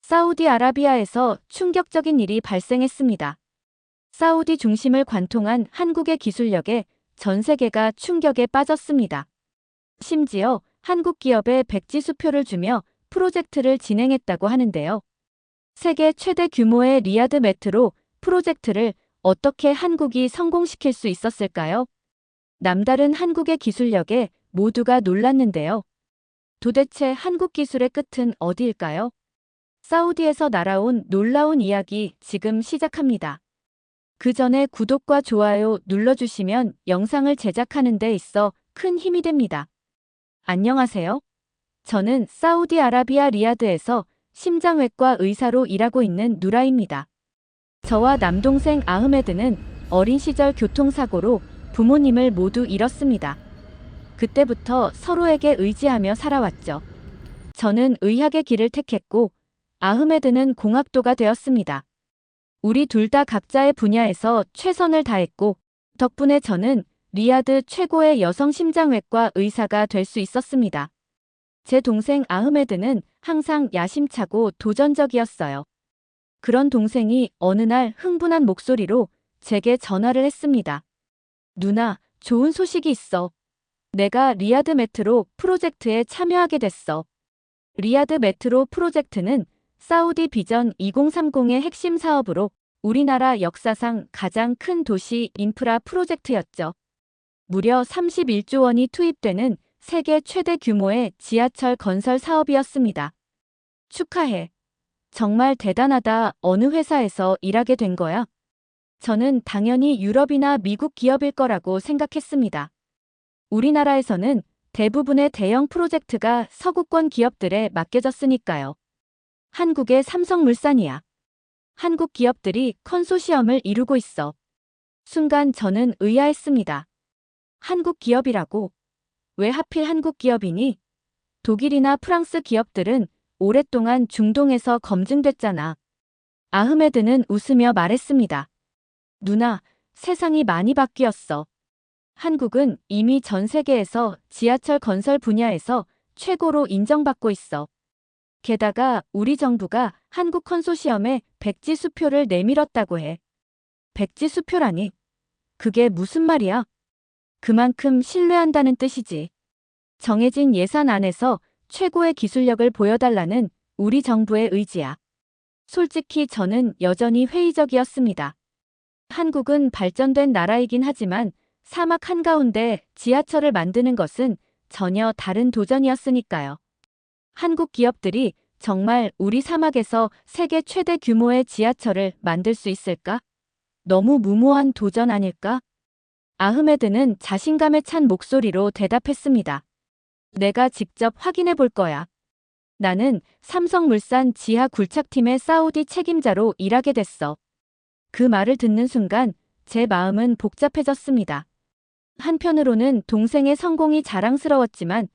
사우디아라비아에서 충격적인 일이 발생했습니다. 사우디 중심을 관통한 한국의 기술력에 전 세계가 충격에 빠졌습니다. 심지어 한국 기업에 백지 수표를 주며 프로젝트를 진행했다고 하는데요. 세계 최대 규모의 리야드 메트로 프로젝트를 어떻게 한국이 성공시킬 수 있었을까요? 남다른 한국의 기술력에 모두가 놀랐는데요. 도대체 한국 기술의 끝은 어디일까요? 사우디에서 날아온 놀라운 이야기 지금 시작합니다. 그 전에 구독과 좋아요 눌러주시면 영상을 제작하는 데 있어 큰 힘이 됩니다. 안녕하세요. 저는 사우디아라비아 리야드에서 심장외과 의사로 일하고 있는 누라입니다. 저와 남동생 아흐메드는 어린 시절 교통사고로 부모님을 모두 잃었습니다. 그때부터 서로에게 의지하며 살아왔죠. 저는 의학의 길을 택했고 아흐메드는 공학도가 되었습니다. 우리 둘 다 각자의 분야에서 최선을 다했고 덕분에 저는 리야드 최고의 여성 심장외과 의사가 될 수 있었습니다. 제 동생 아흐메드는 항상 야심차고 도전적이었어요. 그런 동생이 어느 날 흥분한 목소리로 제게 전화를 했습니다. 누나, 좋은 소식이 있어. 내가 리야드 메트로 프로젝트에 참여하게 됐어. 리야드 메트로 프로젝트는 사우디 비전 2030의 핵심 사업으로 우리나라 역사상 가장 큰 도시 인프라 프로젝트였죠. 무려 31조 원이 투입되는 세계 최대 규모의 지하철 건설 사업이었습니다. 축하해. 정말 대단하다. 어느 회사에서 일하게 된 거야? 저는 당연히 유럽이나 미국 기업일 거라고 생각했습니다. 우리나라에서는 대부분의 대형 프로젝트가 서구권 기업들에 맡겨졌으니까요. 한국의 삼성물산이야. 한국 기업들이 컨소시엄을 이루고 있어. 순간 저는 의아했습니다. 한국 기업이라고? 왜 하필 한국 기업이니? 독일이나 프랑스 기업들은 오랫동안 중동에서 검증됐잖아. 아흐메드는 웃으며 말했습니다. 누나, 세상이 많이 바뀌었어. 한국은 이미 전 세계에서 지하철 건설 분야에서 최고로 인정받고 있어. 게다가 우리 정부가 한국 컨소시엄에 백지 수표를 내밀었다고 해. 백지 수표라니? 그게 무슨 말이야? 그만큼 신뢰한다는 뜻이지. 정해진 예산 안에서 최고의 기술력을 보여달라는 우리 정부의 의지야. 솔직히 저는 여전히 회의적이었습니다. 한국은 발전된 나라이긴 하지만 사막 한가운데 지하철을 만드는 것은 전혀 다른 도전이었으니까요. 한국 기업들이 정말 우리 사막에서 세계 최대 규모의 지하철을 만들 수 있을까? 너무 무모한 도전 아닐까? 아흐메드는 자신감에 찬 목소리로 대답했습니다. 내가 직접 확인해 볼 거야. 나는 삼성물산 지하 굴착팀의 사우디 책임자로 일하게 됐어. 그 말을 듣는 순간 제 마음은 복잡해졌습니다. 한편으로는 동생의 성공이 자랑스러웠지만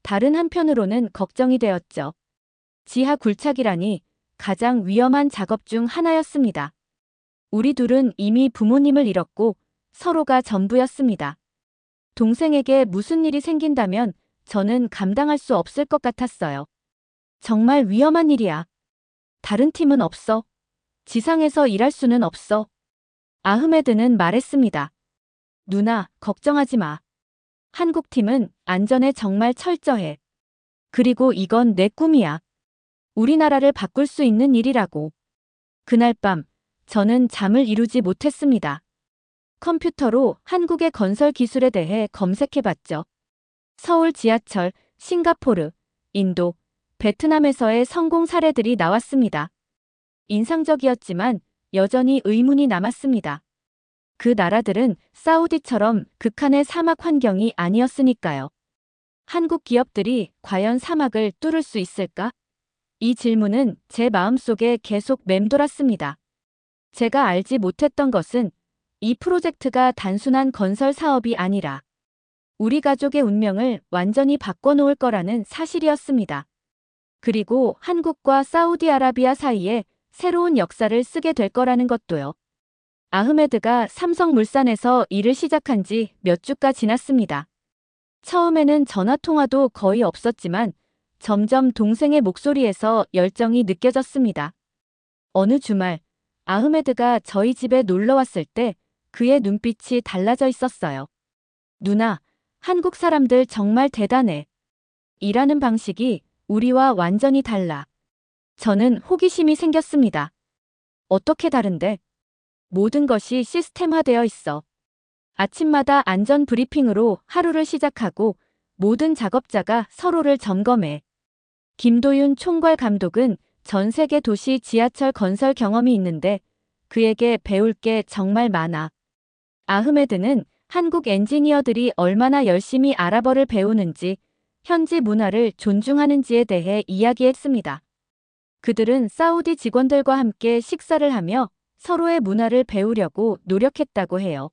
다른 한편으로는 걱정이 되었죠. 지하 굴착이라니 가장 위험한 작업 중 하나였습니다. 우리 둘은 이미 부모님을 잃었고 서로가 전부였습니다. 동생에게 무슨 일이 생긴다면 저는 감당할 수 없을 것 같았어요. 정말 위험한 일이야. 다른 팀은 없어. 지상에서 일할 수는 없어. 아흐메드는 말했습니다. 누나, 걱정하지 마. 한국 팀은 안전에 정말 철저해. 그리고 이건 내 꿈이야. 우리나라를 바꿀 수 있는 일이라고. 그날 밤, 저는 잠을 이루지 못했습니다. 컴퓨터로 한국의 건설 기술에 대해 검색해봤죠. 서울 지하철, 싱가포르, 인도, 베트남에서의 성공 사례들이 나왔습니다. 인상적이었지만 여전히 의문이 남았습니다. 그 나라들은 사우디처럼 극한의 사막 환경이 아니었으니까요. 한국 기업들이 과연 사막을 뚫을 수 있을까? 이 질문은 제 마음속에 계속 맴돌았습니다. 제가 알지 못했던 것은 이 프로젝트가 단순한 건설 사업이 아니라 우리 가족의 운명을 완전히 바꿔놓을 거라는 사실이었습니다. 그리고 한국과 사우디아라비아 사이에 새로운 역사를 쓰게 될 거라는 것도요. 아흐메드가 삼성물산에서 일을 시작한 지 몇 주가 지났습니다. 처음에는 전화통화도 거의 없었지만 점점 동생의 목소리에서 열정이 느껴졌습니다. 어느 주말, 아흐메드가 저희 집에 놀러 왔을 때 그의 눈빛이 달라져 있었어요. 누나, 한국 사람들 정말 대단해. 일하는 방식이 우리와 완전히 달라. 저는 호기심이 생겼습니다. 어떻게 다른데? 모든 것이 시스템화되어 있어. 아침마다 안전 브리핑으로 하루를 시작하고 모든 작업자가 서로를 점검해. 김도윤 총괄 감독은 전 세계 도시 지하철 건설 경험이 있는데 그에게 배울 게 정말 많아. 아흐메드는 한국 엔지니어들이 얼마나 열심히 아랍어를 배우는지, 현지 문화를 존중하는지에 대해 이야기했습니다. 그들은 사우디 직원들과 함께 식사를 하며 서로의 문화를 배우려고 노력했다고 해요.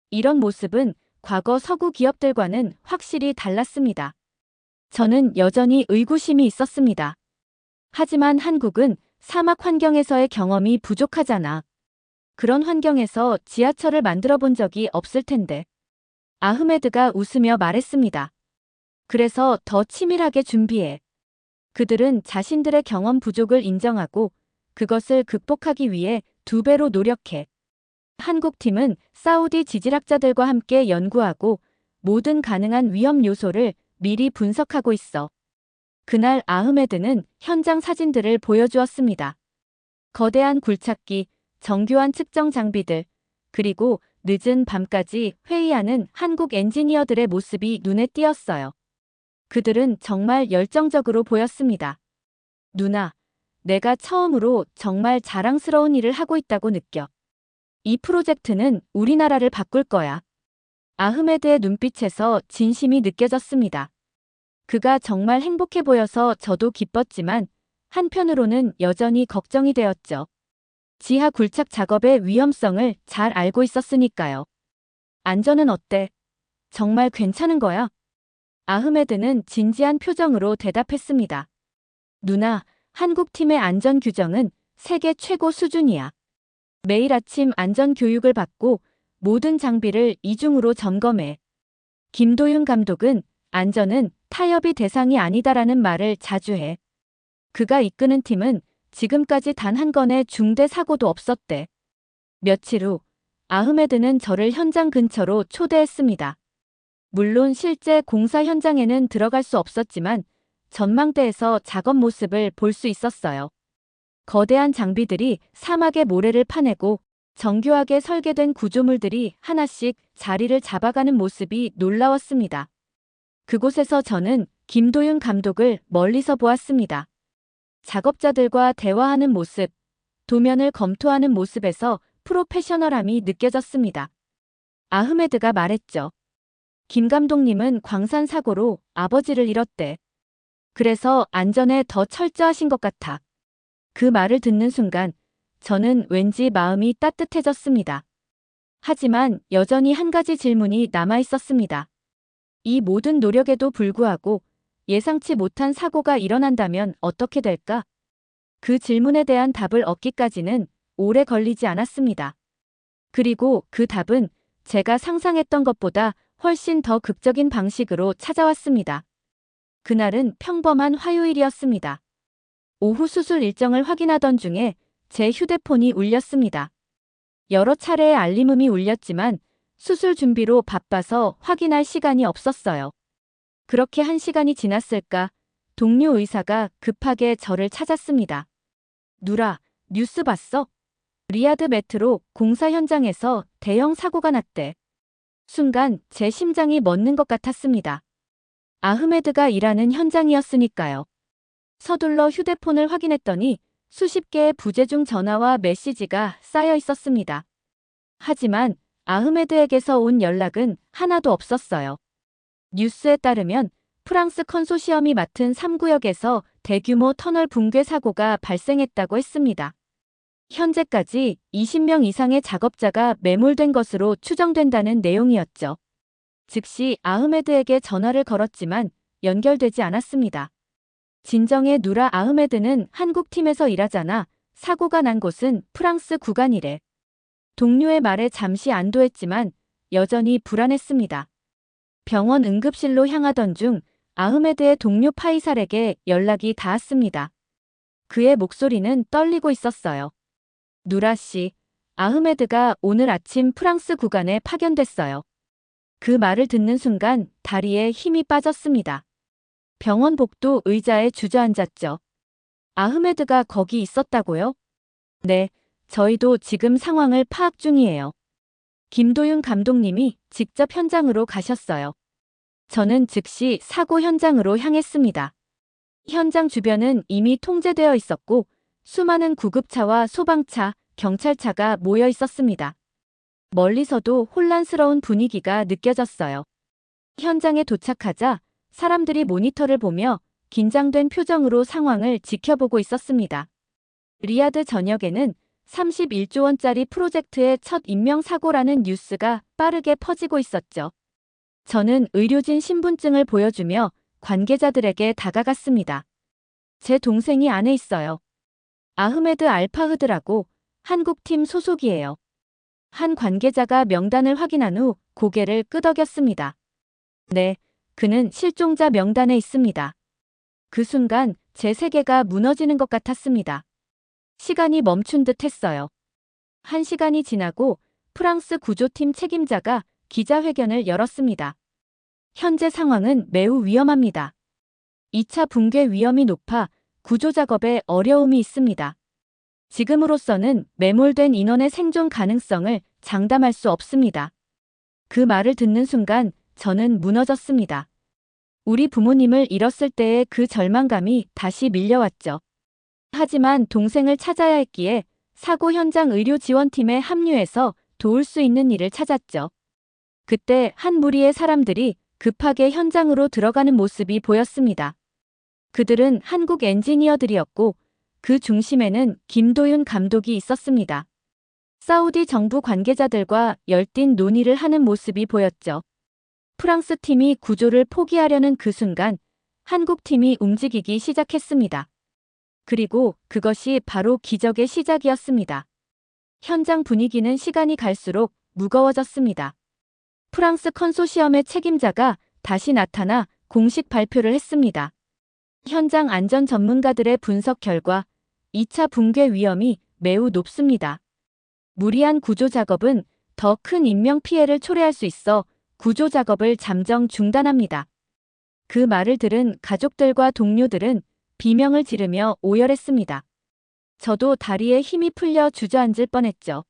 이런 모습은 과거 서구 기업들과는 확실히 달랐습니다. 저는 여전히 의구심이 있었습니다. 하지만 한국은 사막 환경에서의 경험이 부족하잖아. 그런 환경에서 지하철을 만들어 본 적이 없을 텐데. 아흐메드가 웃으며 말했습니다. 그래서 더 치밀하게 준비해. 그들은 자신들의 경험 부족을 인정하고 그것을 극복하기 위해 2배로 노력해. 한국 팀은 사우디 지질학자들과 함께 연구하고 모든 가능한 위험 요소를 미리 분석하고 있어. 그날 아흐메드는 현장 사진들을 보여주었습니다. 거대한 굴착기, 정교한 측정 장비들, 그리고 늦은 밤까지 회의하는 한국 엔지니어들의 모습이 눈에 띄었어요. 그들은 정말 열정적으로 보였습니다. 누나, 내가 처음으로 정말 자랑스러운 일을 하고 있다고 느껴. 이 프로젝트는 우리나라를 바꿀 거야. 아흐메드의 눈빛에서 진심이 느껴졌습니다. 그가 정말 행복해 보여서 저도 기뻤지만 한편으로는 여전히 걱정이 되었죠. 지하 굴착 작업의 위험성을 잘 알고 있었으니까요. 안전은 어때? 정말 괜찮은 거야? 아흐메드는 진지한 표정으로 대답했습니다. 누나, 한국 팀의 안전 규정은 세계 최고 수준이야. 매일 아침 안전 교육을 받고 모든 장비를 이중으로 점검해. 김도윤 감독은 안전은 타협이 대상이 아니다라는 말을 자주 해. 그가 이끄는 팀은 지금까지 단 한 건의 중대 사고도 없었대. 며칠 후 아흐메드는 저를 현장 근처로 초대했습니다. 물론 실제 공사 현장에는 들어갈 수 없었지만 전망대에서 작업 모습을 볼 수 있었어요. 거대한 장비들이 사막의 모래를 파내고 정교하게 설계된 구조물들이 하나씩 자리를 잡아가는 모습이 놀라웠습니다. 그곳에서 저는 김도윤 감독을 멀리서 보았습니다. 작업자들과 대화하는 모습, 도면을 검토하는 모습에서 프로페셔널함이 느껴졌습니다. 아흐메드가 말했죠. 김 감독님은 광산 사고로 아버지를 잃었대. 그래서 안전에 더 철저하신 것 같아. 그 말을 듣는 순간 저는 왠지 마음이 따뜻해졌습니다. 하지만 여전히 한 가지 질문이 남아 있었습니다. 이 모든 노력에도 불구하고 예상치 못한 사고가 일어난다면 어떻게 될까? 그 질문에 대한 답을 얻기까지는 오래 걸리지 않았습니다. 그리고 그 답은 제가 상상했던 것보다 훨씬 더 극적인 방식으로 찾아왔습니다. 그날은 평범한 화요일이었습니다. 오후 수술 일정을 확인하던 중에 제 휴대폰이 울렸습니다. 여러 차례의 알림음이 울렸지만 수술 준비로 바빠서 확인할 시간이 없었어요. 그렇게 1시간이 지났을까 동료 의사가 급하게 저를 찾았습니다. 누라, 뉴스 봤어? 리야드 메트로 공사 현장에서 대형 사고가 났대. 순간 제 심장이 멎는 것 같았습니다. 아흐메드가 일하는 현장이었으니까요. 서둘러 휴대폰을 확인했더니 수십 개의 부재중 전화와 메시지가 쌓여 있었습니다. 하지만 아흐메드에게서 온 연락은 하나도 없었어요. 뉴스에 따르면 프랑스 컨소시엄이 맡은 3구역에서 대규모 터널 붕괴 사고가 발생했다고 했습니다. 현재까지 20명 이상의 작업자가 매몰된 것으로 추정된다는 내용이었죠. 즉시 아흐메드에게 전화를 걸었지만 연결되지 않았습니다. 진정의 누라 아흐메드는 한국 팀에서 일하잖아. 사고가 난 곳은 프랑스 구간이래. 동료의 말에 잠시 안도했지만 여전히 불안했습니다. 병원 응급실로 향하던 중 아흐메드의 동료 파이살에게 연락이 닿았습니다. 그의 목소리는 떨리고 있었어요. 누라 씨, 아흐메드가 오늘 아침 프랑스 구간에 파견됐어요. 그 말을 듣는 순간 다리에 힘이 빠졌습니다. 병원 복도 의자에 주저앉았죠. 아흐메드가 거기 있었다고요? 네, 저희도 지금 상황을 파악 중이에요. 김도윤 감독님이 직접 현장으로 가셨어요. 저는 즉시 사고 현장으로 향했습니다. 현장 주변은 이미 통제되어 있었고 수많은 구급차와 소방차, 경찰차가 모여 있었습니다. 멀리서도 혼란스러운 분위기가 느껴졌어요. 현장에 도착하자 사람들이 모니터를 보며 긴장된 표정으로 상황을 지켜보고 있었습니다. 리야드 전역에는 31조 원짜리 프로젝트의 첫 인명사고라는 뉴스가 빠르게 퍼지고 있었죠. 저는 의료진 신분증을 보여주며 관계자들에게 다가갔습니다. 제 동생이 안에 있어요. 아흐메드 알파흐드라고 한국팀 소속이에요. 한 관계자가 명단을 확인한 후 고개를 끄덕였습니다. 네, 그는 실종자 명단에 있습니다. 그 순간 제 세계가 무너지는 것 같았습니다. 시간이 멈춘 듯 했어요. 1시간이 지나고 프랑스 구조팀 책임자가 기자회견을 열었습니다. 현재 상황은 매우 위험합니다. 2차 붕괴 위험이 높아 구조 작업에 어려움이 있습니다. 지금으로서는 매몰된 인원의 생존 가능성을 장담할 수 없습니다. 그 말을 듣는 순간 저는 무너졌습니다. 우리 부모님을 잃었을 때의 그 절망감이 다시 밀려왔죠. 하지만 동생을 찾아야 했기에 사고 현장 의료 지원팀에 합류해서 도울 수 있는 일을 찾았죠. 그때 한 무리의 사람들이 급하게 현장으로 들어가는 모습이 보였습니다. 그들은 한국 엔지니어들이었고 그 중심에는 김도윤 감독이 있었습니다. 사우디 정부 관계자들과 열띤 논의를 하는 모습이 보였죠. 프랑스 팀이 구조를 포기하려는 그 순간 한국 팀이 움직이기 시작했습니다. 그리고 그것이 바로 기적의 시작이었습니다. 현장 분위기는 시간이 갈수록 무거워졌습니다. 프랑스 컨소시엄의 책임자가 다시 나타나 공식 발표를 했습니다. 현장 안전 전문가들의 분석 결과 2차 붕괴 위험이 매우 높습니다. 무리한 구조 작업은 더 큰 인명 피해를 초래할 수 있어 구조 작업을 잠정 중단합니다. 그 말을 들은 가족들과 동료들은 비명을 지르며 오열했습니다. 저도 다리에 힘이 풀려 주저앉을 뻔했죠.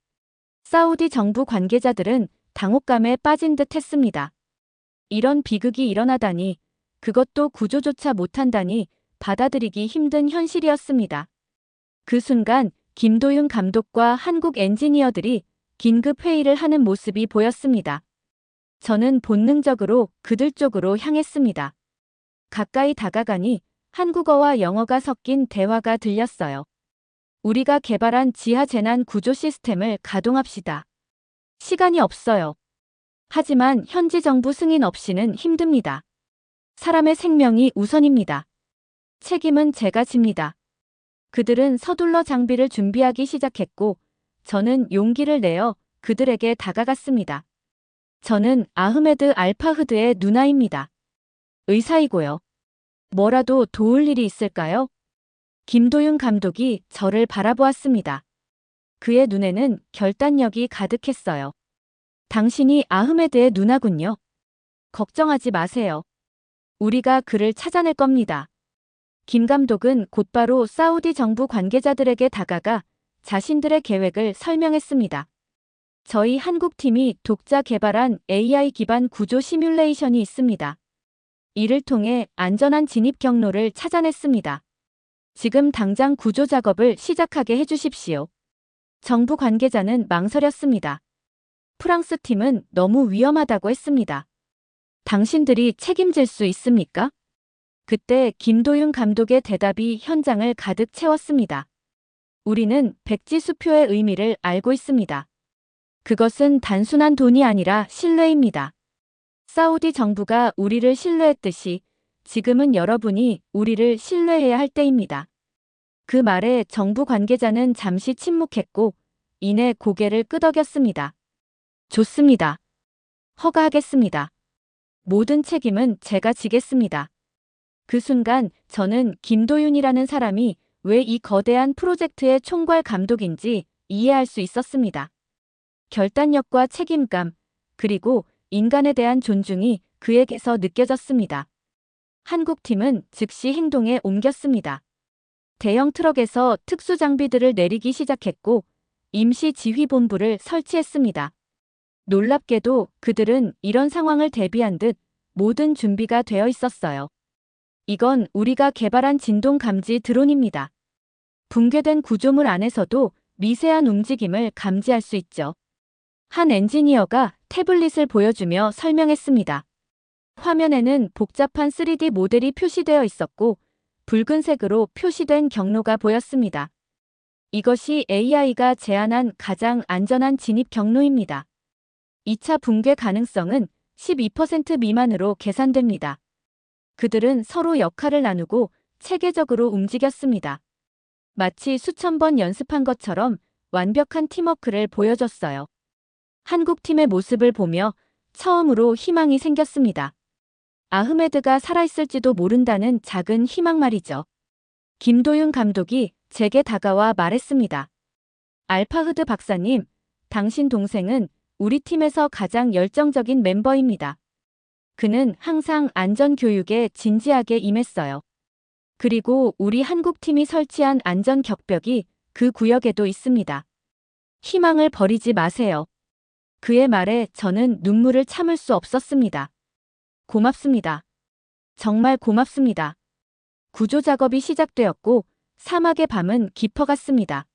사우디 정부 관계자들은 당혹감에 빠진 듯 했습니다. 이런 비극이 일어나다니, 그것도 구조조차 못한다니 받아들이기 힘든 현실이었습니다. 그 순간 김도윤 감독과 한국 엔지니어들이 긴급 회의를 하는 모습이 보였습니다. 저는 본능적으로 그들 쪽으로 향했습니다. 가까이 다가가니 한국어와 영어가 섞인 대화가 들렸어요. 우리가 개발한 지하 재난 구조 시스템을 가동합시다. 시간이 없어요. 하지만 현지 정부 승인 없이는 힘듭니다. 사람의 생명이 우선입니다. 책임은 제가 집니다. 그들은 서둘러 장비를 준비하기 시작했고 저는 용기를 내어 그들에게 다가갔습니다. 저는 아흐메드 알파흐드의 누나입니다. 의사이고요. 뭐라도 도울 일이 있을까요? 김도윤 감독이 저를 바라보았습니다. 그의 눈에는 결단력이 가득했어요. 당신이 아흐메드의 누나군요. 걱정하지 마세요. 우리가 그를 찾아낼 겁니다. 김 감독은 곧바로 사우디 정부 관계자들에게 다가가 자신들의 계획을 설명했습니다. 저희 한국팀이 독자 개발한 AI 기반 구조 시뮬레이션이 있습니다. 이를 통해 안전한 진입 경로를 찾아냈습니다. 지금 당장 구조 작업을 시작하게 해주십시오. 정부 관계자는 망설였습니다. 프랑스 팀은 너무 위험하다고 했습니다. 당신들이 책임질 수 있습니까? 그때 김도윤 감독의 대답이 현장을 가득 채웠습니다. 우리는 백지수표의 의미를 알고 있습니다. 그것은 단순한 돈이 아니라 신뢰입니다. 사우디 정부가 우리를 신뢰했듯이 지금은 여러분이 우리를 신뢰해야 할 때입니다. 그 말에 정부 관계자는 잠시 침묵했고 이내 고개를 끄덕였습니다. 좋습니다. 허가하겠습니다. 모든 책임은 제가 지겠습니다. 그 순간 저는 김도윤이라는 사람이 왜 이 거대한 프로젝트의 총괄 감독인지 이해할 수 있었습니다. 결단력과 책임감, 그리고 인간에 대한 존중이 그에게서 느껴졌습니다. 한국팀은 즉시 행동에 옮겼습니다. 대형 트럭에서 특수 장비들을 내리기 시작했고 임시 지휘본부를 설치했습니다. 놀랍게도 그들은 이런 상황을 대비한 듯 모든 준비가 되어 있었어요. 이건 우리가 개발한 진동 감지 드론입니다. 붕괴된 구조물 안에서도 미세한 움직임을 감지할 수 있죠. 한 엔지니어가 태블릿을 보여주며 설명했습니다. 화면에는 복잡한 3D 모델이 표시되어 있었고 붉은색으로 표시된 경로가 보였습니다. 이것이 AI가 제안한 가장 안전한 진입 경로입니다. 2차 붕괴 가능성은 12% 미만으로 계산됩니다. 그들은 서로 역할을 나누고 체계적으로 움직였습니다. 마치 수천 번 연습한 것처럼 완벽한 팀워크를 보여줬어요. 한국팀의 모습을 보며 처음으로 희망이 생겼습니다. 아흐메드가 살아있을지도 모른다는 작은 희망 말이죠. 김도윤 감독이 제게 다가와 말했습니다. 알파흐드 박사님, 당신 동생은 우리 팀에서 가장 열정적인 멤버입니다. 그는 항상 안전교육에 진지하게 임했어요. 그리고 우리 한국팀이 설치한 안전 격벽이 그 구역에도 있습니다. 희망을 버리지 마세요. 그의 말에 저는 눈물을 참을 수 없었습니다. 고맙습니다. 정말 고맙습니다. 구조 작업이 시작되었고 사막의 밤은 깊어갔습니다.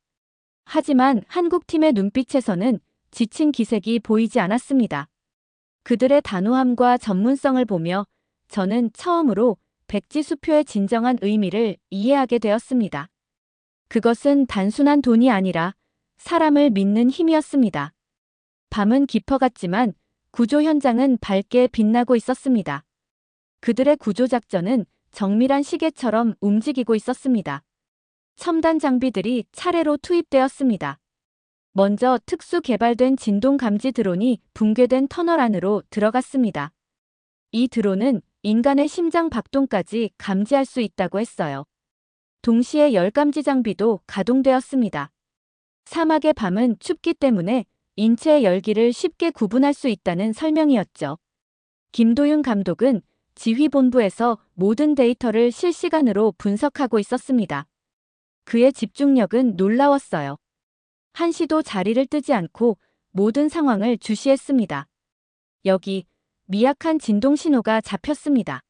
하지만 한국팀의 눈빛에서는 지친 기색이 보이지 않았습니다. 그들의 단호함과 전문성을 보며 저는 처음으로 백지수표의 진정한 의미를 이해하게 되었습니다. 그것은 단순한 돈이 아니라 사람을 믿는 힘이었습니다. 밤은 깊어갔지만 구조 현장은 밝게 빛나고 있었습니다. 그들의 구조작전은 정밀한 시계처럼 움직이고 있었습니다. 첨단 장비들이 차례로 투입되었습니다. 먼저 특수 개발된 진동 감지 드론이 붕괴된 터널 안으로 들어갔습니다. 이 드론은 인간의 심장 박동까지 감지할 수 있다고 했어요. 동시에 열감지 장비도 가동되었습니다. 사막의 밤은 춥기 때문에 인체의 열기를 쉽게 구분할 수 있다는 설명이었죠. 김도윤 감독은 지휘본부에서 모든 데이터를 실시간으로 분석하고 있었습니다. 그의 집중력은 놀라웠어요. 한시도 자리를 뜨지 않고 모든 상황을 주시했습니다. 여기 미약한 진동 신호가 잡혔습니다.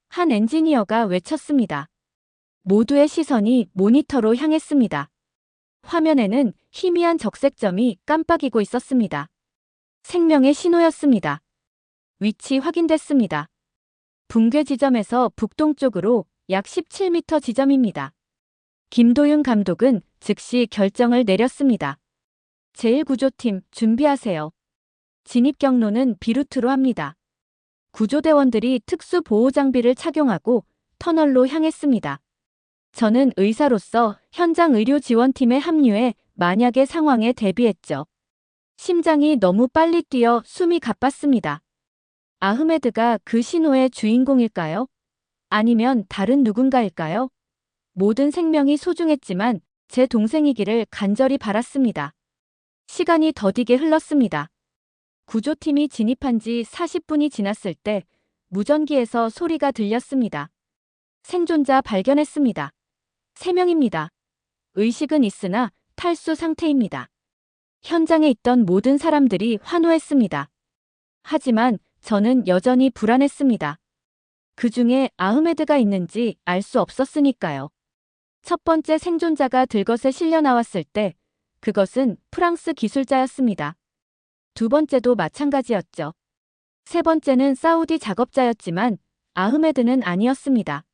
한 엔지니어가 외쳤습니다. 모두의 시선이 모니터로 향했습니다. 화면에는 희미한 적색점이 깜빡이고 있었습니다. 생명의 신호였습니다. 위치 확인됐습니다. 붕괴 지점에서 북동쪽으로 약 17m 지점입니다. 김도윤 감독은 즉시 결정을 내렸습니다. 제1구조팀 준비하세요. 진입 경로는 비루트로 합니다. 구조대원들이 특수 보호 장비를 착용하고 터널로 향했습니다. 저는 의사로서 현장 의료 지원팀에 합류해 만약의 상황에 대비했죠. 심장이 너무 빨리 뛰어 숨이 가빴습니다. 아흐메드가 그 신호의 주인공일까요? 아니면 다른 누군가일까요? 모든 생명이 소중했지만 제 동생이기를 간절히 바랐습니다. 시간이 더디게 흘렀습니다. 구조팀이 진입한 지 40분이 지났을 때 무전기에서 소리가 들렸습니다. 생존자 발견했습니다. 3명입니다. 의식은 있으나 탈수 상태입니다. 현장에 있던 모든 사람들이 환호했습니다. 하지만 저는 여전히 불안했습니다. 그 중에 아흐메드가 있는지 알 수 없었으니까요. 첫 번째 생존자가 들것에 실려 나왔을 때 그것은 프랑스 기술자였습니다. 두 번째도 마찬가지였죠. 세 번째는 사우디 작업자였지만 아흐메드는 아니었습니다.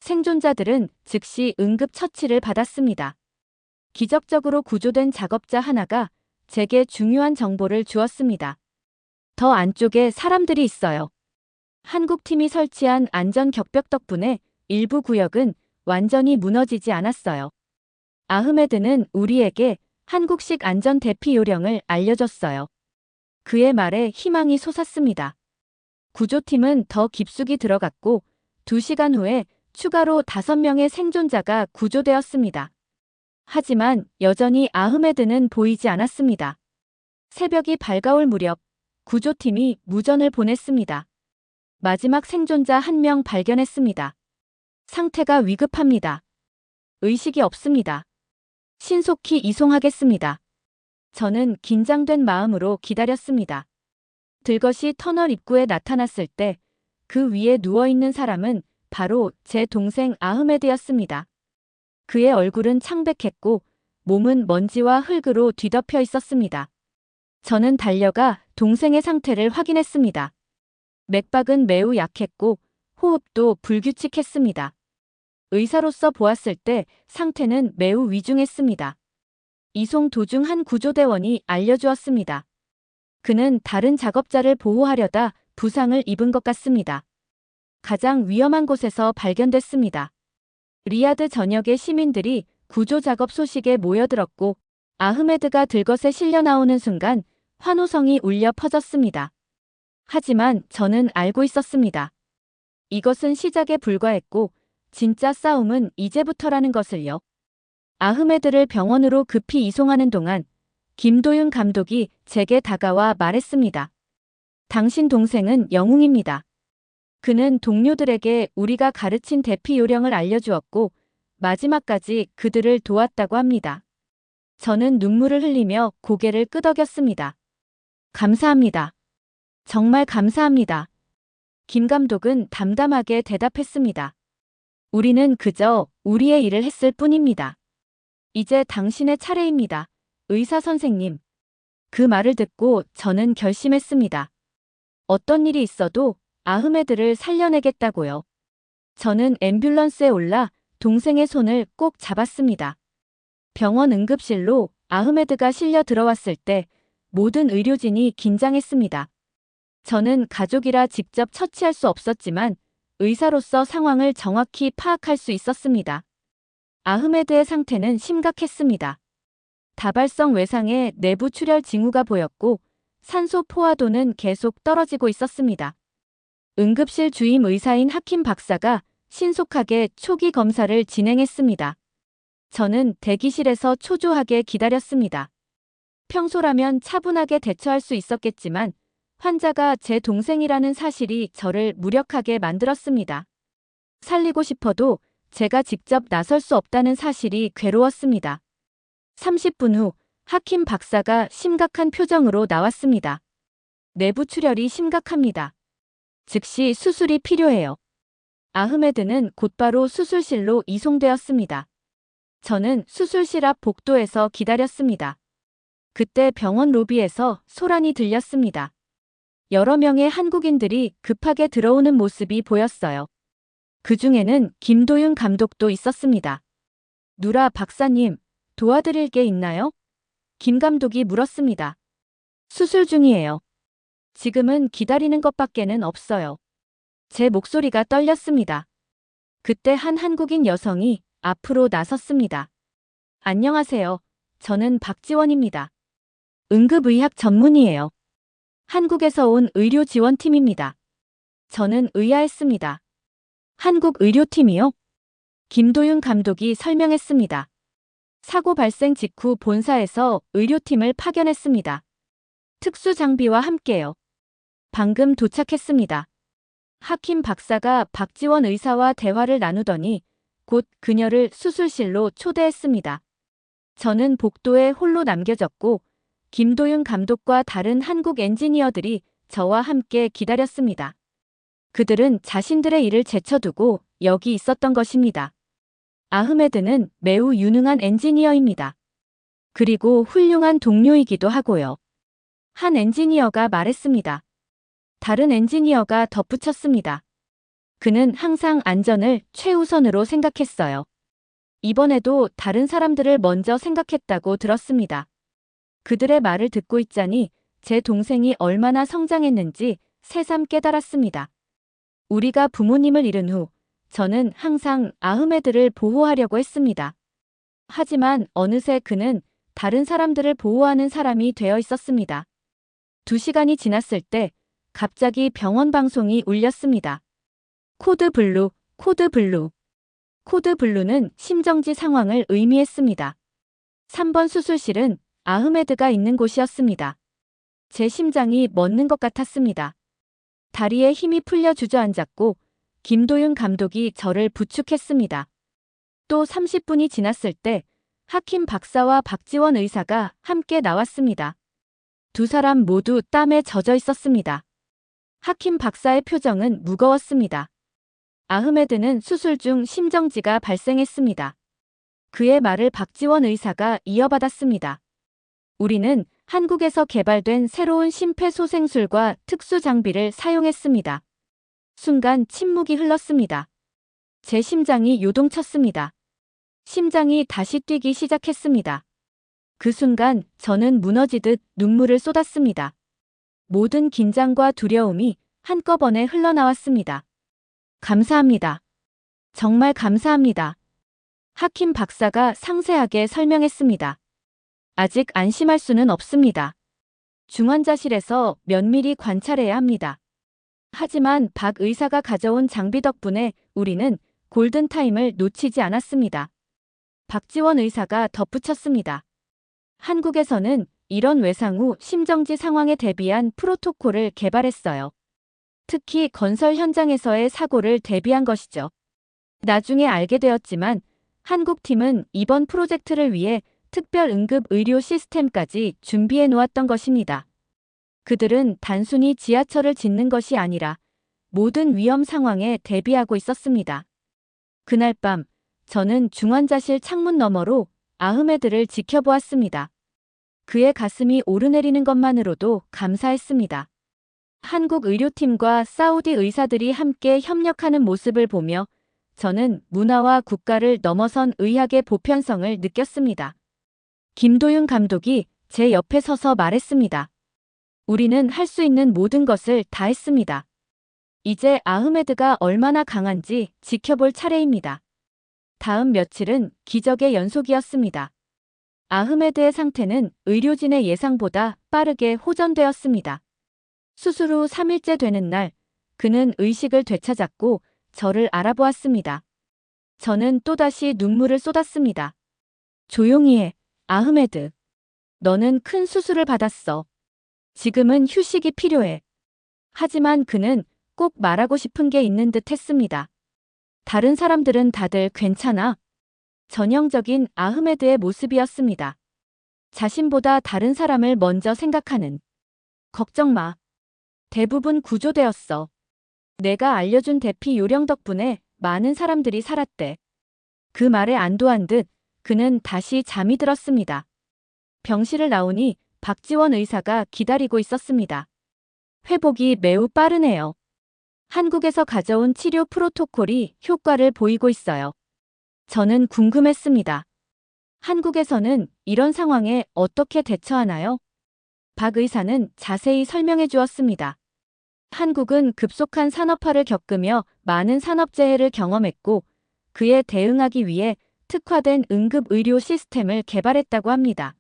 생존자들은 즉시 응급 처치를 받았습니다. 기적적으로 구조된 작업자 하나가 제게 중요한 정보를 주었습니다. 더 안쪽에 사람들이 있어요. 한국팀이 설치한 안전 격벽 덕분에 일부 구역은 완전히 무너지지 않았어요. 아흐메드는 우리에게 한국식 안전 대피 요령을 알려줬어요. 그의 말에 희망이 솟았습니다. 구조팀은 더 깊숙이 들어갔고 2시간 후에 추가로 5명의 생존자가 구조되었습니다. 하지만 여전히 아흐메드는 보이지 않았습니다. 새벽이 밝아올 무렵 구조팀이 무전을 보냈습니다. 마지막 생존자 1명 발견했습니다. 상태가 위급합니다. 의식이 없습니다. 신속히 이송하겠습니다. 저는 긴장된 마음으로 기다렸습니다. 들것이 터널 입구에 나타났을 때 그 위에 누워있는 사람은 바로 제 동생 아흐메드였습니다. 그의 얼굴은 창백했고 몸은 먼지와 흙으로 뒤덮여 있었습니다. 저는 달려가 동생의 상태를 확인했습니다. 맥박은 매우 약했고 호흡도 불규칙했습니다. 의사로서 보았을 때 상태는 매우 위중했습니다. 이송 도중 한 구조대원이 알려주었습니다. 그는 다른 작업자를 보호하려다 부상을 입은 것 같습니다. 가장 위험한 곳에서 발견됐습니다. 리야드 전역의 시민들이 구조 작업 소식에 모여들었고 아흐메드가 들것에 실려 나오는 순간 환호성이 울려 퍼졌습니다. 하지만 저는 알고 있었습니다. 이것은 시작에 불과했고 진짜 싸움은 이제부터라는 것을요. 아흐메드를 병원으로 급히 이송하는 동안 김도윤 감독이 제게 다가와 말했습니다. 당신 동생은 영웅입니다. 그는 동료들에게 우리가 가르친 대피 요령을 알려주었고 마지막까지 그들을 도왔다고 합니다. 저는 눈물을 흘리며 고개를 끄덕였습니다. 감사합니다. 정말 감사합니다. 김 감독은 담담하게 대답했습니다. 우리는 그저 우리의 일을 했을 뿐입니다. 이제 당신의 차례입니다. 의사 선생님. 그 말을 듣고 저는 결심했습니다. 어떤 일이 있어도 아흐메드를 살려내겠다고요. 저는 앰뷸런스에 올라 동생의 손을 꼭 잡았습니다. 병원 응급실로 아흐메드가 실려 들어왔을 때 모든 의료진이 긴장했습니다. 저는 가족이라 직접 처치할 수 없었지만 의사로서 상황을 정확히 파악할 수 있었습니다. 아흐메드의 상태는 심각했습니다. 다발성 외상에 내부 출혈 징후가 보였고 산소 포화도는 계속 떨어지고 있었습니다. 응급실 주임 의사인 하킴 박사가 신속하게 초기 검사를 진행했습니다. 저는 대기실에서 초조하게 기다렸습니다. 평소라면 차분하게 대처할 수 있었겠지만 환자가 제 동생이라는 사실이 저를 무력하게 만들었습니다. 살리고 싶어도 제가 직접 나설 수 없다는 사실이 괴로웠습니다. 30분 후 하킴 박사가 심각한 표정으로 나왔습니다. 내부 출혈이 심각합니다. 즉시 수술이 필요해요. 아흐메드는 곧바로 수술실로 이송되었습니다. 저는 수술실 앞 복도에서 기다렸습니다. 그때 병원 로비에서 소란이 들렸습니다. 여러 명의 한국인들이 급하게 들어오는 모습이 보였어요. 그 중에는 김도윤 감독도 있었습니다. 누라 박사님, 도와드릴 게 있나요? 김 감독이 물었습니다. 수술 중이에요. 지금은 기다리는 것밖에는 없어요. 제 목소리가 떨렸습니다. 그때 한 한국인 여성이 앞으로 나섰습니다. 안녕하세요. 저는 박지원입니다. 응급의학 전문의예요. 한국에서 온 의료지원팀입니다. 저는 의아했습니다. 한국 의료팀이요? 김도윤 감독이 설명했습니다. 사고 발생 직후 본사에서 의료팀을 파견했습니다. 특수 장비와 함께요. 방금 도착했습니다. 하킴 박사가 박지원 의사와 대화를 나누더니 곧 그녀를 수술실로 초대했습니다. 저는 복도에 홀로 남겨졌고 김도윤 감독과 다른 한국 엔지니어들이 저와 함께 기다렸습니다. 그들은 자신들의 일을 제쳐두고 여기 있었던 것입니다. 아흐메드는 매우 유능한 엔지니어입니다. 그리고 훌륭한 동료이기도 하고요. 한 엔지니어가 말했습니다. 다른 엔지니어가 덧붙였습니다. 그는 항상 안전을 최우선으로 생각했어요. 이번에도 다른 사람들을 먼저 생각했다고 들었습니다. 그들의 말을 듣고 있자니 제 동생이 얼마나 성장했는지 새삼 깨달았습니다. 우리가 부모님을 잃은 후 저는 항상 아흐메드를 보호하려고 했습니다. 하지만 어느새 그는 다른 사람들을 보호하는 사람이 되어 있었습니다. 2시간이 지났을 때 갑자기 병원 방송이 울렸습니다. 코드 블루, 코드 블루. 코드 블루는 심정지 상황을 의미했습니다. 3번 수술실은 아흐메드가 있는 곳이었습니다. 제 심장이 멎는 것 같았습니다. 다리에 힘이 풀려 주저앉았고 김도윤 감독이 저를 부축했습니다. 또 30분이 지났을 때 하킴 박사와 박지원 의사가 함께 나왔습니다. 두 사람 모두 땀에 젖어 있었습니다. 하킴 박사의 표정은 무거웠습니다. 아흐메드는 수술 중 심정지가 발생했습니다. 그의 말을 박지원 의사가 이어받았습니다. 우리는 한국에서 개발된 새로운 심폐소생술과 특수 장비를 사용했습니다. 순간 침묵이 흘렀습니다. 제 심장이 요동쳤습니다. 심장이 다시 뛰기 시작했습니다. 그 순간 저는 무너지듯 눈물을 쏟았습니다. 모든 긴장과 두려움이 한꺼번에 흘러나왔습니다. 감사합니다. 정말 감사합니다. 하킴 박사가 상세하게 설명했습니다. 아직 안심할 수는 없습니다. 중환자실에서 면밀히 관찰해야 합니다. 하지만 박 의사가 가져온 장비 덕분에 우리는 골든타임을 놓치지 않았습니다. 박지원 의사가 덧붙였습니다. 한국에서는 이런 외상 후 심정지 상황에 대비한 프로토콜을 개발했어요. 특히 건설 현장에서의 사고를 대비한 것이죠. 나중에 알게 되었지만 한국 팀은 이번 프로젝트를 위해 특별 응급 의료 시스템까지 준비해 놓았던 것입니다. 그들은 단순히 지하철을 짓는 것이 아니라 모든 위험 상황에 대비하고 있었습니다. 그날 밤 저는 중환자실 창문 너머로 아흐메드를 지켜보았습니다. 그의 가슴이 오르내리는 것만으로도 감사했습니다. 한국 의료팀과 사우디 의사들이 함께 협력하는 모습을 보며 저는 문화와 국가를 넘어선 의학의 보편성을 느꼈습니다. 김도윤 감독이 제 옆에 서서 말했습니다. 우리는 할 수 있는 모든 것을 다 했습니다. 이제 아흐메드가 얼마나 강한지 지켜볼 차례입니다. 다음 며칠은 기적의 연속이었습니다. 아흐메드의 상태는 의료진의 예상보다 빠르게 호전되었습니다. 수술 후 3일째 되는 날, 그는 의식을 되찾았고 저를 알아보았습니다. 저는 또다시 눈물을 쏟았습니다. 조용히 해, 아흐메드. 너는 큰 수술을 받았어. 지금은 휴식이 필요해. 하지만 그는 꼭 말하고 싶은 게 있는 듯 했습니다. 다른 사람들은 다들 괜찮아. 전형적인 아흐메드의 모습이었습니다. 자신보다 다른 사람을 먼저 생각하는. 걱정 마. 대부분 구조되었어. 내가 알려준 대피 요령 덕분에 많은 사람들이 살았대. 그 말에 안도한 듯 그는 다시 잠이 들었습니다. 병실을 나오니 박지원 의사가 기다리고 있었습니다. 회복이 매우 빠르네요. 한국에서 가져온 치료 프로토콜이 효과를 보이고 있어요. 저는 궁금했습니다. 한국에서는 이런 상황에 어떻게 대처하나요? 박 의사는 자세히 설명해 주었습니다. 한국은 급속한 산업화를 겪으며 많은 산업재해를 경험했고 그에 대응하기 위해 특화된 응급의료 시스템을 개발했다고 합니다.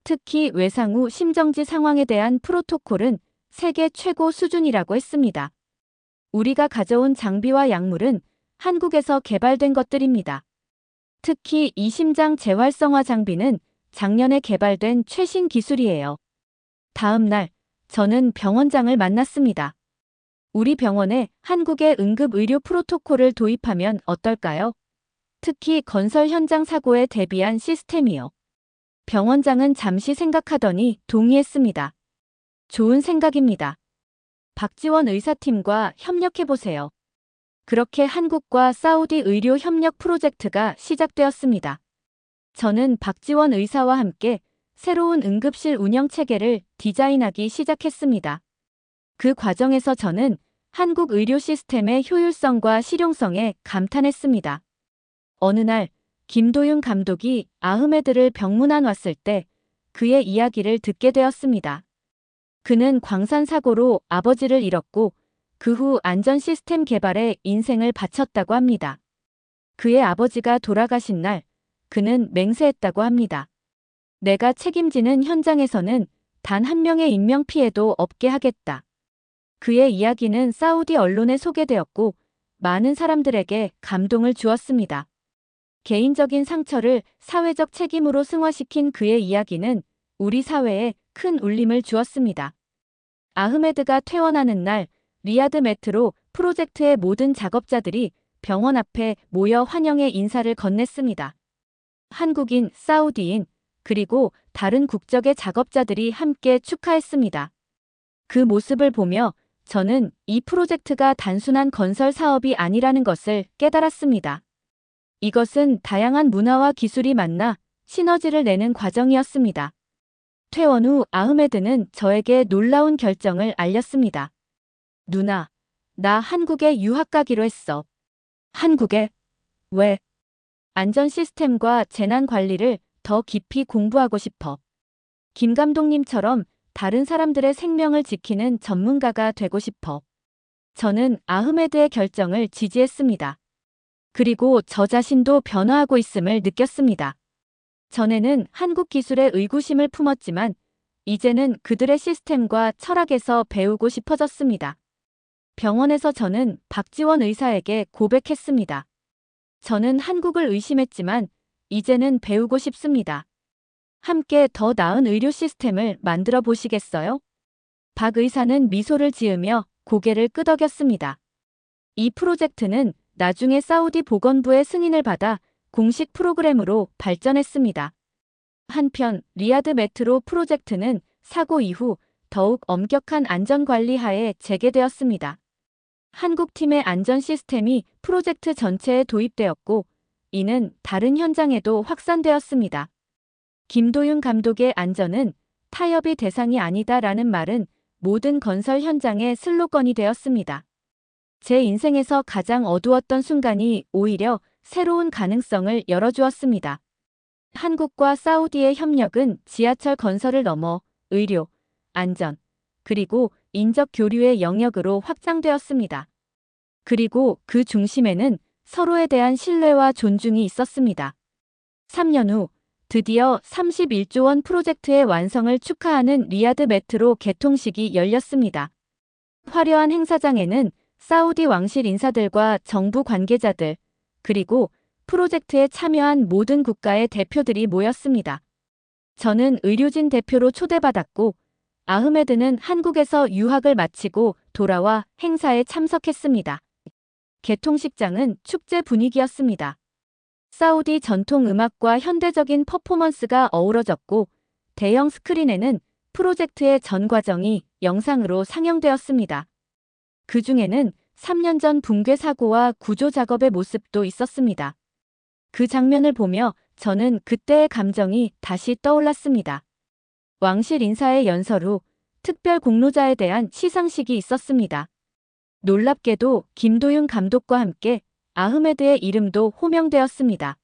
특히 외상 후 심정지 상황에 대한 프로토콜은 세계 최고 수준이라고 했습니다. 우리가 가져온 장비와 약물은 한국에서 개발된 것들입니다. 특히 이 심장 재활성화 장비는 작년에 개발된 최신 기술이에요. 다음 날, 저는 병원장을 만났습니다. 우리 병원에 한국의 응급의료 프로토콜을 도입하면 어떨까요? 특히 건설 현장 사고에 대비한 시스템이요. 병원장은 잠시 생각하더니 동의했습니다. 좋은 생각입니다. 박지원 의사팀과 협력해보세요. 그렇게 한국과 사우디 의료 협력 프로젝트가 시작되었습니다. 저는 박지원 의사와 함께 새로운 응급실 운영 체계를 디자인하기 시작했습니다. 그 과정에서 저는 한국 의료 시스템의 효율성과 실용성에 감탄했습니다. 어느 날 김도윤 감독이 아흐메드를 병문안 왔을 때 그의 이야기를 듣게 되었습니다. 그는 광산 사고로 아버지를 잃었고 그 후 안전 시스템 개발에 인생을 바쳤다고 합니다. 그의 아버지가 돌아가신 날 그는 맹세했다고 합니다. 내가 책임지는 현장에서는 단 한 명의 인명피해도 없게 하겠다. 그의 이야기는 사우디 언론에 소개되었고 많은 사람들에게 감동을 주었습니다. 개인적인 상처를 사회적 책임으로 승화시킨 그의 이야기는 우리 사회에 큰 울림을 주었습니다. 아흐메드가 퇴원하는 날 리야드 메트로 프로젝트의 모든 작업자들이 병원 앞에 모여 환영의 인사를 건넸습니다. 한국인, 사우디인, 그리고 다른 국적의 작업자들이 함께 축하했습니다. 그 모습을 보며 저는 이 프로젝트가 단순한 건설 사업이 아니라는 것을 깨달았습니다. 이것은 다양한 문화와 기술이 만나 시너지를 내는 과정이었습니다. 퇴원 후 아흐메드는 저에게 놀라운 결정을 알렸습니다. 누나, 나 한국에 유학 가기로 했어. 한국에? 왜? 안전 시스템과 재난 관리를 더 깊이 공부하고 싶어. 김 감독님처럼 다른 사람들의 생명을 지키는 전문가가 되고 싶어. 저는 아흐메드의 결정을 지지했습니다. 그리고 저 자신도 변화하고 있음을 느꼈습니다. 전에는 한국 기술에 의구심을 품었지만 이제는 그들의 시스템과 철학에서 배우고 싶어졌습니다. 병원에서 저는 박지원 의사에게 고백했습니다. 저는 한국을 의심했지만 이제는 배우고 싶습니다. 함께 더 나은 의료 시스템을 만들어 보시겠어요? 박 의사는 미소를 지으며 고개를 끄덕였습니다. 이 프로젝트는 나중에 사우디 보건부의 승인을 받아 공식 프로그램으로 발전했습니다. 한편 리야드 메트로 프로젝트는 사고 이후 더욱 엄격한 안전관리 하에 재개되었습니다. 한국 팀의 안전 시스템이 프로젝트 전체에 도입되었고 이는 다른 현장에도 확산되었습니다. 김도윤 감독의 안전은 타협의 대상이 아니다라는 말은 모든 건설 현장의 슬로건이 되었습니다. 제 인생에서 가장 어두웠던 순간이 오히려 새로운 가능성을 열어주었습니다. 한국과 사우디의 협력은 지하철 건설을 넘어 의료, 안전, 그리고 인적 교류의 영역으로 확장되었습니다. 그리고 그 중심에는 서로에 대한 신뢰와 존중이 있었습니다. 3년 후 드디어 31조 원 프로젝트의 완성을 축하하는 리야드 메트로 개통식이 열렸습니다. 화려한 행사장에는 사우디 왕실 인사들과 정부 관계자들, 그리고 프로젝트에 참여한 모든 국가의 대표들이 모였습니다. 저는 의료진 대표로 초대받았고 아흐메드는 한국에서 유학을 마치고 돌아와 행사에 참석했습니다. 개통식장은 축제 분위기였습니다. 사우디 전통 음악과 현대적인 퍼포먼스가 어우러졌고 대형 스크린에는 프로젝트의 전 과정이 영상으로 상영되었습니다. 그 중에는 3년 전 붕괴 사고와 구조 작업의 모습도 있었습니다. 그 장면을 보며 저는 그때의 감정이 다시 떠올랐습니다. 왕실 인사의 연설 후 특별 공로자에 대한 시상식이 있었습니다. 놀랍게도 김도윤 감독과 함께 아흐메드의 이름도 호명되었습니다.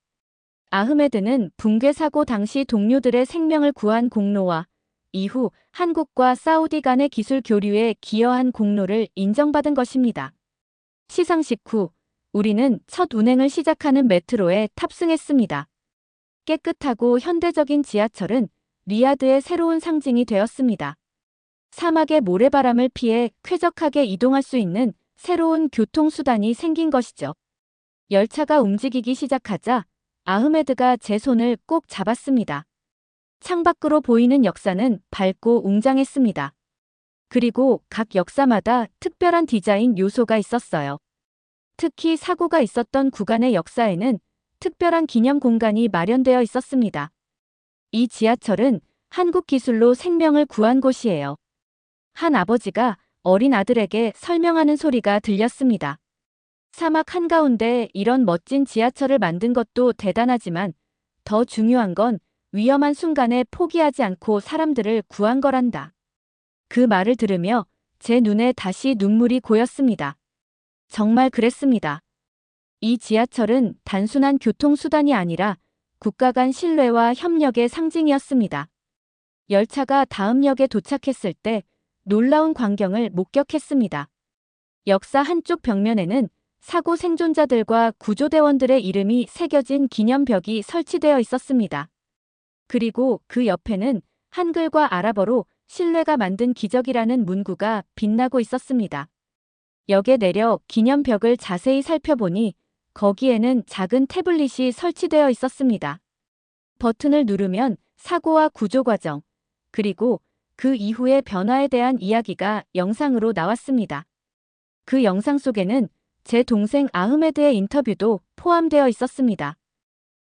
아흐메드는 붕괴 사고 당시 동료들의 생명을 구한 공로와 이후 한국과 사우디 간의 기술 교류에 기여한 공로를 인정받은 것입니다. 시상식 후 우리는 첫 운행을 시작하는 메트로에 탑승했습니다. 깨끗하고 현대적인 지하철은 리야드의 새로운 상징이 되었습니다. 사막의 모래바람을 피해 쾌적하게 이동할 수 있는 새로운 교통수단이 생긴 것이죠. 열차가 움직이기 시작하자 아흐메드가 제 손을 꼭 잡았습니다. 창밖으로 보이는 역사는 밝고 웅장했습니다. 그리고 각 역사마다 특별한 디자인 요소가 있었어요. 특히 사고가 있었던 구간의 역사에는 특별한 기념 공간이 마련되어 있었습니다. 이 지하철은 한국 기술로 생명을 구한 곳이에요. 한 아버지가 어린 아들에게 설명하는 소리가 들렸습니다. 사막 한가운데 이런 멋진 지하철을 만든 것도 대단하지만 더 중요한 건 위험한 순간에 포기하지 않고 사람들을 구한 거란다. 그 말을 들으며 제 눈에 다시 눈물이 고였습니다. 정말 그랬습니다. 이 지하철은 단순한 교통수단이 아니라 국가 간 신뢰와 협력의 상징이었습니다. 열차가 다음 역에 도착했을 때 놀라운 광경을 목격했습니다. 역사 한쪽 벽면에는 사고 생존자들과 구조대원들의 이름이 새겨진 기념벽이 설치되어 있었습니다. 그리고 그 옆에는 한글과 아랍어로 신뢰가 만든 기적이라는 문구가 빛나고 있었습니다. 역에 내려 기념벽을 자세히 살펴보니 거기에는 작은 태블릿이 설치되어 있었습니다. 버튼을 누르면 사고와 구조 과정, 그리고 그 이후의 변화에 대한 이야기가 영상으로 나왔습니다. 그 영상 속에는 제 동생 아흐메드의 인터뷰도 포함되어 있었습니다.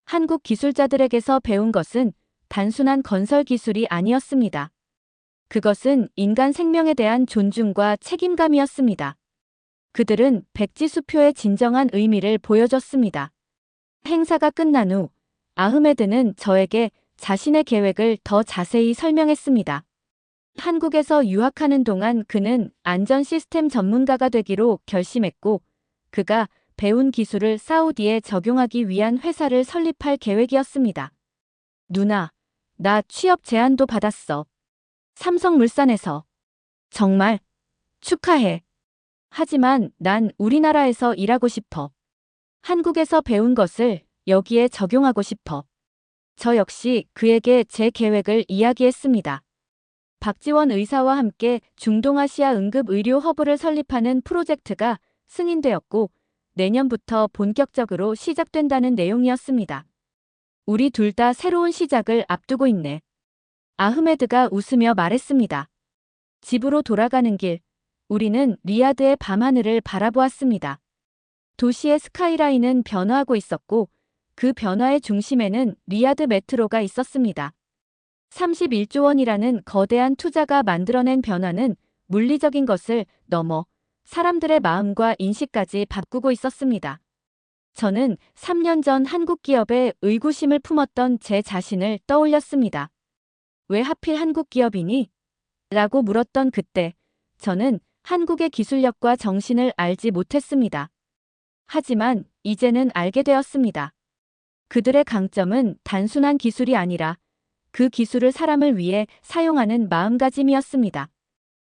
한국 기술자들에게서 배운 것은 단순한 건설 기술이 아니었습니다. 그것은 인간 생명에 대한 존중과 책임감이었습니다. 그들은 백지수표의 진정한 의미를 보여줬습니다. 행사가 끝난 후 아흐메드는 저에게 자신의 계획을 더 자세히 설명했습니다. 한국에서 유학하는 동안 그는 안전 시스템 전문가가 되기로 결심했고, 그가 배운 기술을 사우디에 적용하기 위한 회사를 설립할 계획이었습니다. 누나, 나 취업 제안도 받았어. 삼성물산에서. 정말 축하해. 하지만 난 우리나라에서 일하고 싶어. 한국에서 배운 것을 여기에 적용하고 싶어. 저 역시 그에게 제 계획을 이야기했습니다. 박지원 의사와 함께 중동아시아 응급의료 허브를 설립하는 프로젝트가 승인되었고 내년부터 본격적으로 시작된다는 내용이었습니다. 우리 둘 다 새로운 시작을 앞두고 있네. 아흐메드가 웃으며 말했습니다. 집으로 돌아가는 길, 우리는 리야드의 밤하늘을 바라보았습니다. 도시의 스카이라인은 변화하고 있었고 그 변화의 중심에는 리야드 메트로가 있었습니다. 31조 원이라는 거대한 투자가 만들어낸 변화는 물리적인 것을 넘어 사람들의 마음과 인식까지 바꾸고 있었습니다. 저는 3년 전 한국 기업에 의구심을 품었던 제 자신을 떠올렸습니다. 왜 하필 한국 기업이니? 라고 물었던 그때 저는 한국의 기술력과 정신을 알지 못했습니다. 하지만 이제는 알게 되었습니다. 그들의 강점은 단순한 기술이 아니라 그 기술을 사람을 위해 사용하는 마음가짐이었습니다.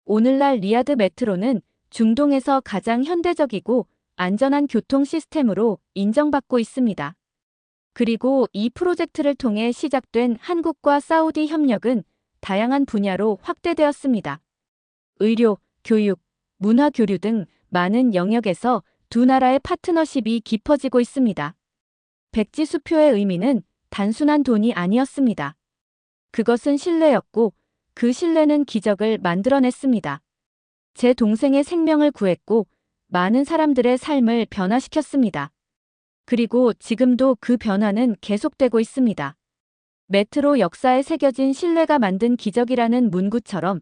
오늘날 리야드 메트로는 중동에서 가장 현대적이고 안전한 교통 시스템으로 인정받고 있습니다. 그리고 이 프로젝트를 통해 시작된 한국과 사우디 협력은 다양한 분야로 확대되었습니다. 의료, 교육, 문화 교류 등 많은 영역에서 두 나라의 파트너십이 깊어지고 있습니다. 백지수표의 의미는 단순한 돈이 아니었습니다. 그것은 신뢰였고 그 신뢰는 기적을 만들어냈습니다. 제 동생의 생명을 구했고 많은 사람들의 삶을 변화시켰습니다. 그리고 지금도 그 변화는 계속되고 있습니다. 메트로 역사에 새겨진 신뢰가 만든 기적이라는 문구처럼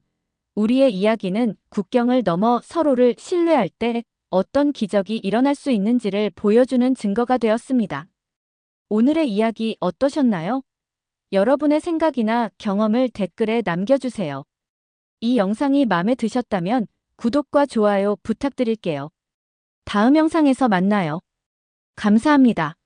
우리의 이야기는 국경을 넘어 서로를 신뢰할 때 어떤 기적이 일어날 수 있는지를 보여주는 증거가 되었습니다. 오늘의 이야기 어떠셨나요? 여러분의 생각이나 경험을 댓글에 남겨주세요. 이 영상이 마음에 드셨다면 구독과 좋아요 부탁드릴게요. 다음 영상에서 만나요. 감사합니다.